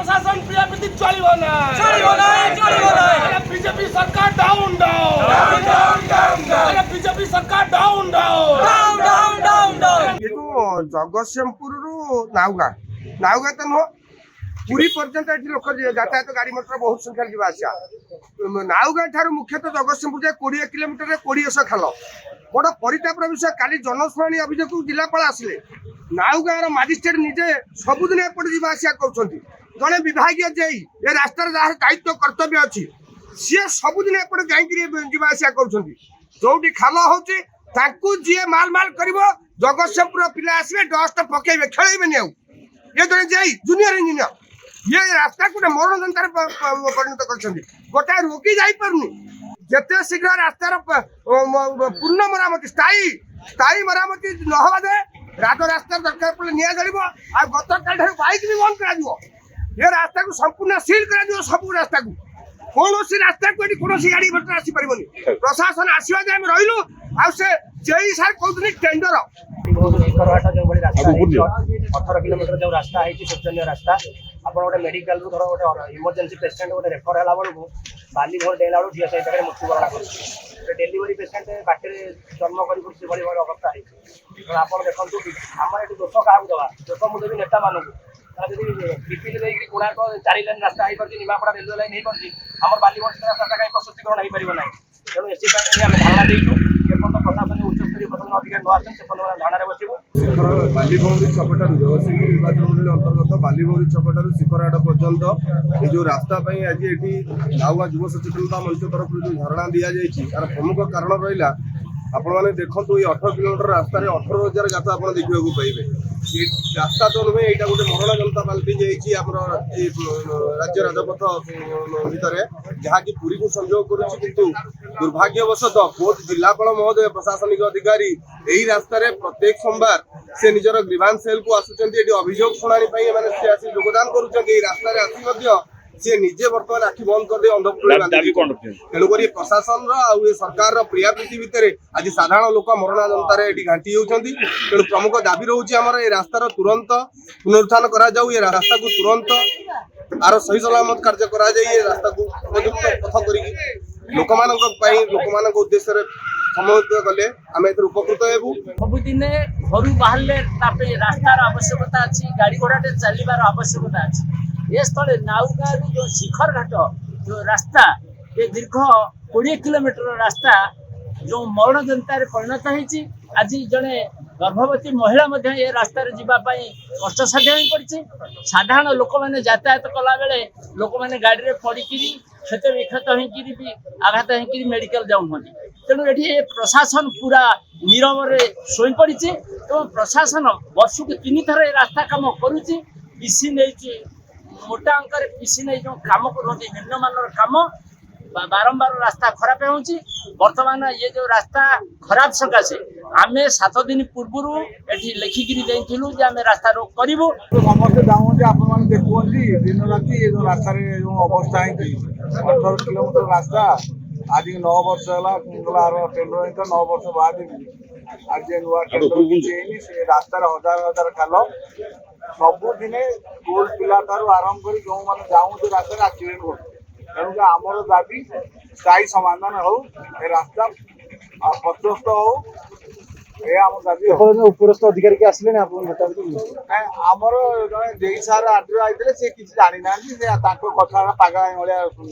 प्रशासन प्रियापति चलिबो ना बीजेपी सरकार डाउन डाउन बीजेपी सरकार डाउन डाउन ये जगतसिंहपुर नाउगा नाउगा तो नुह पूरी पर्यंत ये लोक यातायात गाड़ी मोटर बहुत संख्या जावा आसा नाउगा ठार मुख्यतः जगतसिंहपुर जाए 20 किलोमीटर 20 खाल बड़ परितापर विषय काली जनशुणी अभियोग जिलापाल आसिले नाउगाँव मजिस्ट्रेट निजे सबुदिन एपटे जावा आसा कर जड़े विभागीय जेई ये रास्तार जहाँ दायित्व कर्तव्य अच्छी सी सबुदिन एपटे जावा आसा कर जोटी खाल होची जी माल माल कर जगतसिंहपुर पिला आसवे डस्ट पकेबे खेलेबे ये जड़े जाई जूनियर इंजीनियर ये रास्ता को मरण जनतार परिणत कर गोटाए रोकी जापरुनि जिते शीघ्र रास्तार पूर्ण मरामती स्थायी मरामती नहवा दे राज रास्ता दरकार पड़े निया जलिब आ गत काल बाइक भी बंद कर ये रास्ता को संपूर्ण सील कर सब रास्ता को कौन रास्ता को कौन गाड़ी मोटर आसपार प्रशासन आसवा जाए आम रही आई सार कहते टेंडर 18 किलोमीटर जो रास्ता है शोचनीय रास्ता आप गोटे मेडिकल रू धर गोटे इमरजेंसी पेसेंट गोटे रेफर है बेलू बाली भोर डेला बेलू झील सहित मृत्युवरण कर डेलीवरी पेसेंट बाटे जन्म कर अवस्था है आप देखो आम ये दोष क्या दवा दोष मुझे भी नेता मानू पिपिल कोणार्क 4 लेन रास्ता हो पार्टी निमापड़ा रेलवे लाइन हो पार्टी आम बाली भोर रास्ता कहीं प्रशस्तीकरण हो पार ना तेणु एसपी आम धारणा देचु प्रशासन उच्चस्तरीय प्रशासन अधिकारी न आसें से धारणा बसबू बालीभौरी छपटा जगतसिंहपुर निर्वाचन मंडल अंतर्गत बालीभौरी छपटा शिखरहाट पर्यंत ये जो रास्ता आज ये नाउगा युव सचेतनता मंच तरफ जो धारणा दि जाए तार प्रमुख कारण रहा आपण मैंने देखो ये 18 किलोमीटर रास्तार 18,000 गात आप देखा पाइबे ये रास्ता तो नुहे यहाँ गोटे मरण जनता पाल्टी जाइए राज्य राजपथ भितर जहाँकि पुरी को संयोग करुच्ची दुर्भाग्यवशत बहुत जिलापाल महोदय प्रशासनिक अधिकारी यही रास्तार प्रत्येक सोमवार से निजर ग्रीवांस सेल को आसुच्च अभियोग शुणाणी योगदान कर सी निजे बर्तमान आखि बंद कर अंधपुर तेणुक प्रशासन सरकार प्रियाप्रीति भितर आज साधारण लोक मरणा जनतार घाटी होती तेणु प्रमुख दाबी रोचे आम ये रास्तार तुरंत पुनरुत्थान करा ये रास्ता को तुरंत आर सही सलामत कार्य करा ये रास्ता को उपयुक्त पथ कर लोक उद्देश्य समन्वित कले आम उपकृत हेबू सबुदिन घर बाहर रास्तार आवश्यकता अच्छी गाड़ी घोड़ा चलवार आवश्यकता अच्छी ये स्थल नाउगाँव जो शिखर घाट जो रास्ता ये दीर्घ 20 किलोमीटर रास्ता जो मरण जनतार परिणत होती आज जड़े गर्भवती महिला ये रास्ता जावाई कष्टसाध्य हो पड़ी साधारण लोक मैंने यातायात कला बेले लोक मैंने गाड़ी में पड़ी क्षत विक्षत होकर आघात होकर मेडिकल जाऊँ तेणु ये प्रशासन पूरा नीरव शोई पड़ी एवं प्रशासन वर्ष को 3 थर रास्ता कम करुच्ची पीसी नहीं मोटा अंक पीसी नहीं जो कम कर निम्नमान कम बारंबार रास्ता खराब हो बर्तमान ये जो रास्ता खराब सकाशे आम 7 दिन पूर्व लिखिकी जाइलु आम रास्ता रोक करूँ समस्त चाहूँ आप देखुं दिन राति ये जो रास्तार जो अवस्था है 18 किलोमीटर रास्ता आज 9 वर्ष है टेंडर 9 वर्ष बाद आज नुआ टेंडर से रास्तार हजार खाल सबुदिन स्कूल पिला आरंभ कर जो मैंने जाऊँ से रास्ता आक्सीडेट हो तेणुक आमर दाबी स्थायी समाधान हो रास्ता प्रशस्त हो आम दाबी उपरस्थ अधिकारी के आसले आमर जड़े जेई सार आर आते से किसी जानी ना कथा पागल भाया शुणु